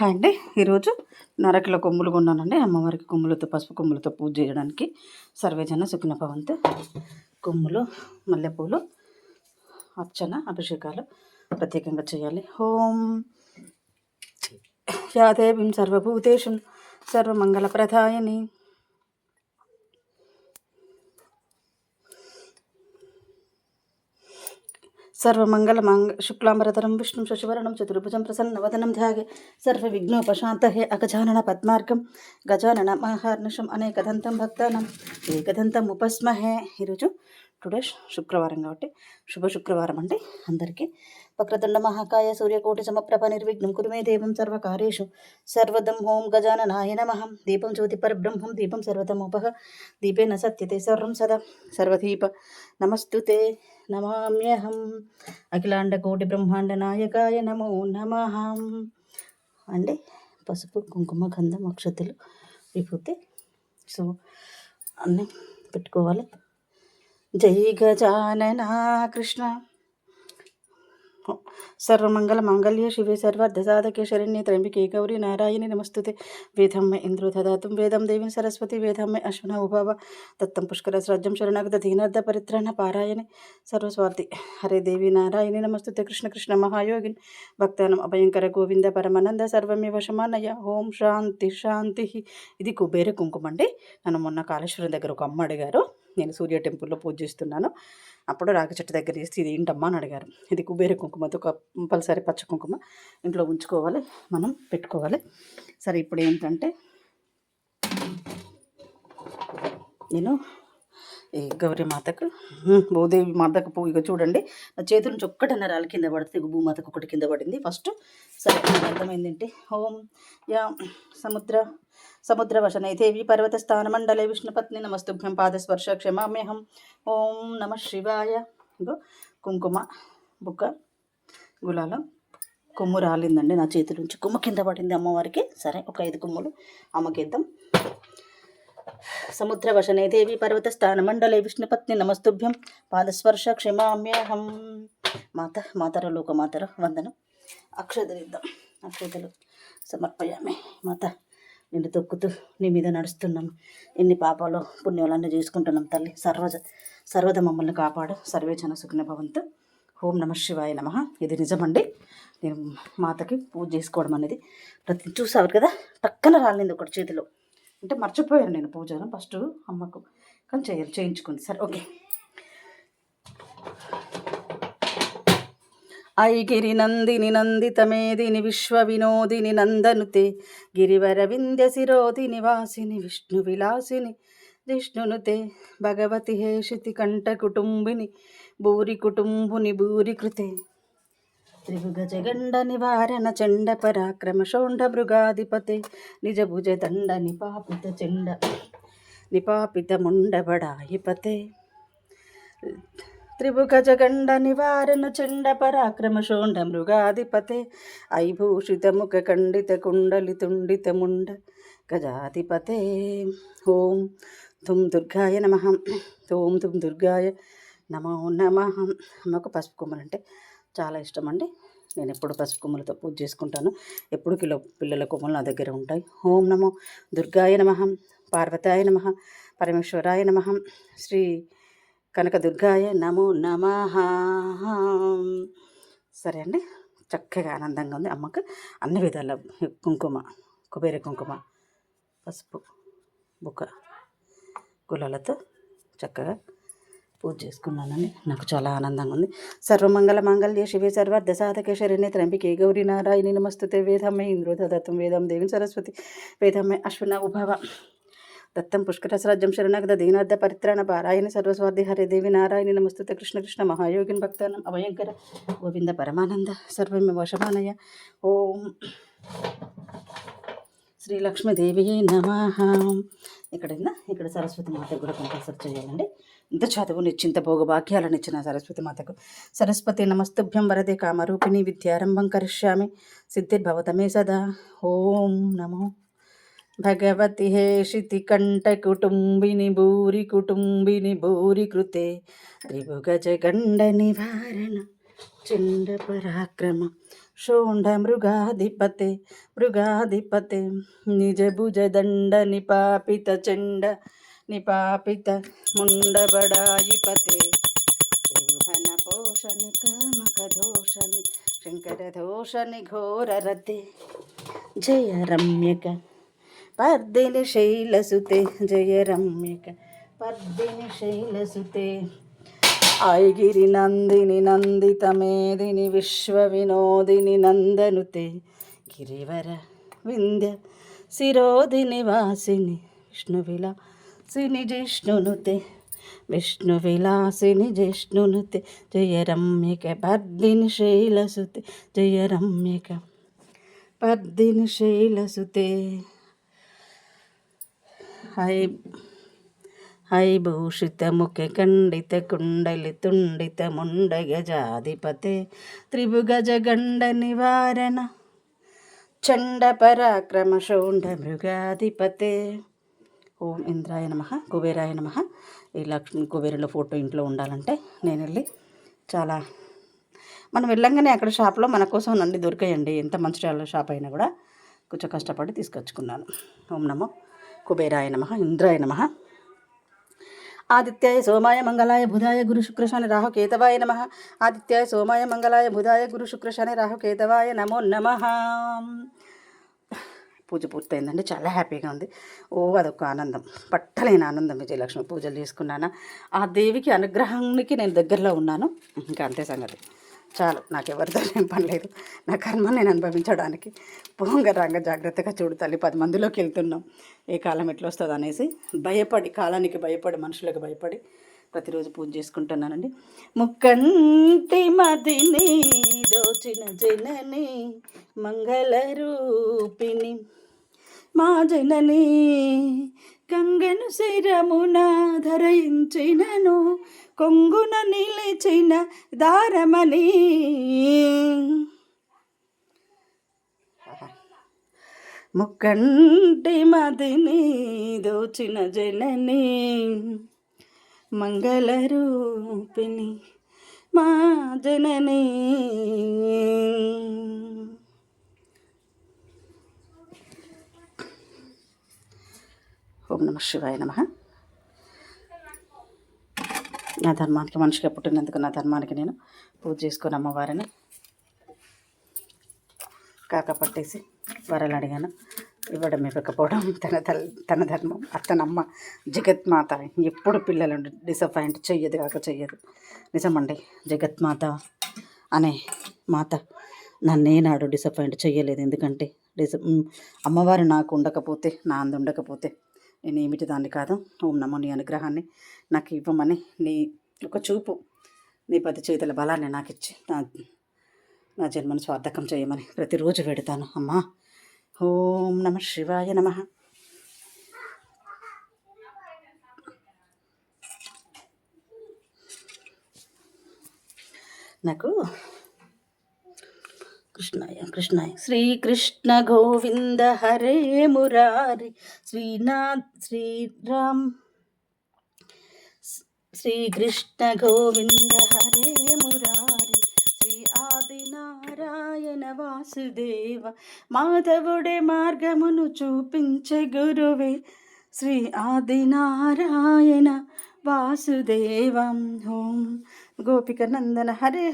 అండి ఈరోజు నరకిలో కొమ్ములు కొన్నానండి. అమ్మవారికి కొమ్ములతో పసుపు కొమ్ములతో పూజ చేయడానికి. సర్వేజన సుఖిన భవంతు. కొమ్ములు, మల్లెపూలు, అర్చన, అభిషేకాలు ప్రత్యేకంగా చేయాలి. ఓం యాదేవీం సర్వభూతేషు సర్వమంగళప్రదాయని. శుక్లాంబరధరం విష్ణుం శశివర్ణం చతుర్భుజం ప్రసన్నవదనం ధ్యాగే సర్వవిఘ్నోపశాంతహే అగజానన పద్మార్గం గజానన మహార్నిషం అనేకదంతం భక్తానం ఏకదంతం ఉపస్మహే. ఈరోజు టుడే శుక్రవారం కాబట్టి శుభ శుక్రవారం అండి అందరికీ. వక్రతుండ మహాకాయ సూర్యకోటి సమప్రభ నిర్విఘ్నం కురుమే దేవం సర్వకార్యేషు సర్వదం. ఓం గజాననాయ నమః. దీపం జ్యోతి పరబ్రహ్మం దీపం సర్వతమోపహ దీపేన సత్యతే సర్వం సదా సర్వదీప నమస్తుతే నమామ్యహం. అఖిలాండ కోటి బ్రహ్మాండ నాయకాయ నమో నమః అండి. పసుపు, కుంకుమ, గంధం, అక్షతలు, విభూతి సో అన్నీ పెట్టుకోవాలి. జై గజానన కృష్ణ. సర్వమంగళ మాంగళ్య శివే సర్వార్థ సాధకే శరణ్యే త్ర్యంబకే గౌరీ నారాయణి నమస్తుతే. వేదమ్మ ఇంద్రో దదాతుం వేదం దేవిని సరస్వతి వేదమ్మ అశ్వన ఉభవ దత్తం పుష్కరస్రాజ్యం శరణాగత దీనార్థ పరిత్రాణ పారాయణి సర్వస్వార్థి హరే దేవి నారాయణి నమస్తుతే. కృష్ణ కృష్ణ మహాయోగిన్ భక్తానం అభయంకర గోవింద పరమానంద సర్వమే వశమానయ. ఓం శాంతి శాంతి. ఇది కుబేర కుంకుమ అండి. నన్ను మొన్న కాళేశ్వరం దగ్గర ఒక అమ్మ అడిగారు. నేను సూర్య టెంపుల్లో పూజ చేస్తున్నాను. అప్పుడు రాగి చెట్టు దగ్గర చేస్తే ఇది ఏంటమ్మా అని అడిగారు. ఇది కుబేర కుంకుమతో కంపల్సరీ పచ్చ కుంకుమ ఇంట్లో ఉంచుకోవాలి, మనం పెట్టుకోవాలి. సరే ఇప్పుడు ఏంటంటే నేను ఈ గౌరీ మాతకు భూదేవి మాతకు పువ్వు ఇక చూడండి నా చేతుల నుంచి ఒక్కటన్న రాళ్ళ కింద పడితే భూమాతకు ఒకటి కింద పడింది ఫస్ట్. సరే నాకు అర్థమైందేంటి. ఓం యా సముద్రవశనై దేవి పర్వత స్థానమండలే విష్ణుపత్ని నమస్తుభ్యం పాదస్పర్శ క్షమామ్యహం. ఓం నమ శివాయ. ఇంకో కుంకుమ, బుక్క, గులాలం, కొమ్ము రాలిందండి నా చేతి నుంచి. కొమ్ము కింద పడింది అమ్మవారికి. సరే ఒక 5 కొమ్ములు అమ్మకిద్దాం. సముద్రవశనే దేవి పర్వత స్థానమండలే విష్ణుపత్ని నమస్తుభ్యం పాదస్పర్శ క్షమామ్యహం. మాతర లోకమాతర వందనం. అక్షతలు ఇద్దాం. అక్షతలు సమర్పయామి. మాత నిన్ను తొక్కుతూ నీ మీద నడుస్తున్నాం. ఎన్ని పాపాలు పుణ్యాలన్నీ చేసుకుంటున్నాం తల్లి. సర్వద మమ్మల్ని కాపాడు. సర్వేజన సుఖిన భవంతు. ఓం నమ శివాయ నమః. ఇది నిజమండి. నేను మాతకి పూజ చేసుకోవడం అనేది చూసారు కదా, టక్కన రాలింది ఒకటి చేతిలో. అంటే మర్చిపోయాను నేను పూజను ఫస్ట్ అమ్మకు, కానీ చేయించుకుంది. సరే ఓకే. ఐగిరి నందిని నందితమేదిని విశ్వ వినోదిని నందనుతే గిరివర వింధ్య శిరోదిని వాసిని విష్ణు విలాసిని జిష్ణునుతే భగవతి హేషితి కంఠ కుటుంబిని భూరి కుటుంబుని భూరి కృతే త్రిభుగ జగండ నివారణ చండ పరాక్రమ శోండ మృగాధిపతే నిజ భుజ దండ నిపాపిత చెండ నిపాపిత ముండబడాయిపతే త్రిభుగ జగండ నివారణ చండ పరాక్రమ శోండ మృగాధిపతే ఐభూషిత ముఖ ఖండిత కుండలి తుండిత ముండ గజాధిపతే. ఓం తుం దుర్గాయ నమః. ఓం తుం దుర్గాయ నమో నమః. అమ్మకు పసుపు కొమ్మలంటే చాలా ఇష్టం అండి. నేను ఎప్పుడు పసుపు కొమ్మలతో పూజ చేసుకుంటాను. ఎప్పుడు పిల్లల కొమ్మలు నా దగ్గర ఉంటాయి. ఓం నమో దుర్గాయ నమః. పార్వతాయ నమః. పరమేశ్వరాయ నమః. శ్రీ కనకదుర్గాయ నమో నమః. సరే అండి, చక్కగా ఆనందంగా ఉంది. అమ్మకు అన్ని విధాల కుంకుమ, కుబేర కుంకుమ, పసుపు, బుక్క, గులాలతో చక్కగా పూజ చేసుకున్నానండి. నాకు చాలా ఆనందంగా ఉంది. సర్వమంగళ మాంగళ్య శివే సర్వార్థ సాధకే శరణ్యే త్ర్యంబకే గౌరీ నారాయణి నమస్తుతే. వేదమ్మే ఇంద్రో దత్తం వేదం దేవిని సరస్వతి వేదమ్మే అశ్వన ఉభవ దత్తం పుష్కరస్రాజ్యం శరణాగత దీనార్థ పరిత్రాణ పారాయణ సర్వస్వార్థి హరే దేవి నారాయణి నమస్తుతే. కృష్ణ కృష్ణ మహాయోగిన్ భక్తానం అభయంకర గోవింద పరమానంద సర్వమే వశమానయ. ఓం శ్రీ లక్ష్మీదేవియే నమః. ఇక్కడ సరస్వతి మాత కూడా కంపల్సరీ చేయాలండి. ఇంత చదువునిచ్చి ఇంత భోగభాగ్యాలను ఇచ్చిన సరస్వతి మాతకు. సరస్వతి నమస్తుభ్యం వరదే కామరూపిణి విద్యారంభం కరిష్యామి సిద్ధిర్భవతమే సదా. ఓం నమో భగవతి హేషితి కంఠ కుటుంబిని భూరి కృతే త్రిభుగ జగండ నివారణ చండ పరాక్రమ షోండ మృగాధిపతే నిజ భుజ దండ నిపాపిత చండ నిపాపిత ముండబడాయిపతే త్రిభువన పోషణి కామక దోషణి శంకర దోషణి ఘోరరతే జయ రమ్యక పర్దిని శైలసుతే జయ రమ్యక పర్దిని శైలసుతే ఐగిరి నందిని నందిత మేదిని విశ్వ వినోదిని నందనుతే గిరివర వింధ్య శిరోదిని వాసిని విష్ణువిలాసిని జిష్ణునుతే విష్ణువిలాసిని జిష్ణునుతే జయ రమ్యక పర్దిని శైలసుతే జయ రమ్యక పర్దిని శైలసుతే హైభూషిత ముఖ ఖండిత కుండలి తుండిత ముండ గజాధిపతే త్రిభుగజ గండ నివారణ చండ పరాక్రమ షోండ మృగాధిపతే. ఓం ఇంద్రాయ నమః కుబేరాయ నమః. ఈ లక్ష్మీ కుబేరుల ఫోటో ఇంట్లో ఉండాలంటే నేను వెళ్ళి చాలా మనం వెళ్ళంగానే అక్కడ షాప్లో మన కోసం నండి దొరికాయండి. ఎంత మంచి షాప్ అయినా కూడా కొంచెం కష్టపడి తీసుకొచ్చుకున్నాను. ఓం నమో కుబేరాయ నమః ఇంద్రాయ నమః. ఆదిత్యాయ సోమాయ మంగళాయ బుధాయ గురు శుక్ర శని రాహు కేతవాయ నమః. ఆదిత్యాయ సోమాయ మంగళాయ బుధాయ గురు శుక్ర శని రాహు కేతవాయ నమో నమః. పూజ పూర్తయిందండి. చాలా హ్యాపీగా ఉంది. అదొక ఆనందం, పట్టలేని ఆనందం. విజయలక్ష్మి పూజలు చేసుకున్నాను. ఆ దేవికి అనుగ్రహానికి నేను దగ్గరలో ఉన్నాను. ఇంకా అంతే సంగతి. చాలు, నాకెవరితో ఏం పని లేదు. నా కర్మ నేను అనుభవించడానికి పోంగరంగా జాగ్రత్తగా చూడు తల్లి. 10 మందిలోకి వెళ్తున్నాం. ఏ కాలం ఎట్లా వస్తుంది అనేసి భయపడి, కాలానికి భయపడి, మనుషులకు భయపడి ప్రతిరోజు పూజ చేసుకుంటున్నానండి. ముక్కంటి మదిని దోచిన జనని మంగళరూపిణి మా జనని గంగను శిరమున ధరించినను కొంగున నిలిచిన దారమణి ముక్కంటి మదిని దోచిన జనని మంగళరూపిణి మా జనని. ఓం నమః శివాయ నమః. నా ధర్మానికి, మనిషిగా పుట్టినందుకు నా ధర్మానికి నేను పూజ చేసుకుని అమ్మవారిని కాక పట్టేసి వరాలు అడిగాను. ఇవ్వడం ఇవ్వకపోవడం తన ధర్మం. అత్తనమ్మ జగత్మాత ఎప్పుడు పిల్లలను డిసప్పాయింట్ చెయ్యదు కాక చెయ్యదు. నిజమండి, జగత్మాత అనే మాత నన్నేనాడు డిసప్పాయింట్ చెయ్యలేదు. ఎందుకంటే అమ్మవారు నాకు ఉండకపోతే, నా అందు ఉండకపోతే నేను ఏమిటి దాన్ని కాదు. ఓం నమో నీ అనుగ్రహాన్ని నాకు ఇవ్వమని, నీ ఒక చూపు, నీ 10 చేతుల బలాన్ని నాకు ఇచ్చి నా జన్మను స్వార్థకం చేయమని ప్రతిరోజు పెడతాను. అమ్మా ఓం నమః శివాయ నమః. నాకు కృష్ణాయ శ్రీకృష్ణ గోవింద హరే మురారి శ్రీరామ్ శ్రీకృష్ణ గోవింద హరే మురారి శ్రీ ఆదినారాయణ వాసుదేవ మాధవుడే మార్గమును చూపించే గురువే శ్రీ ఆదినారాయణ వాసుదేవం. ఓం గోపిక నందన హరే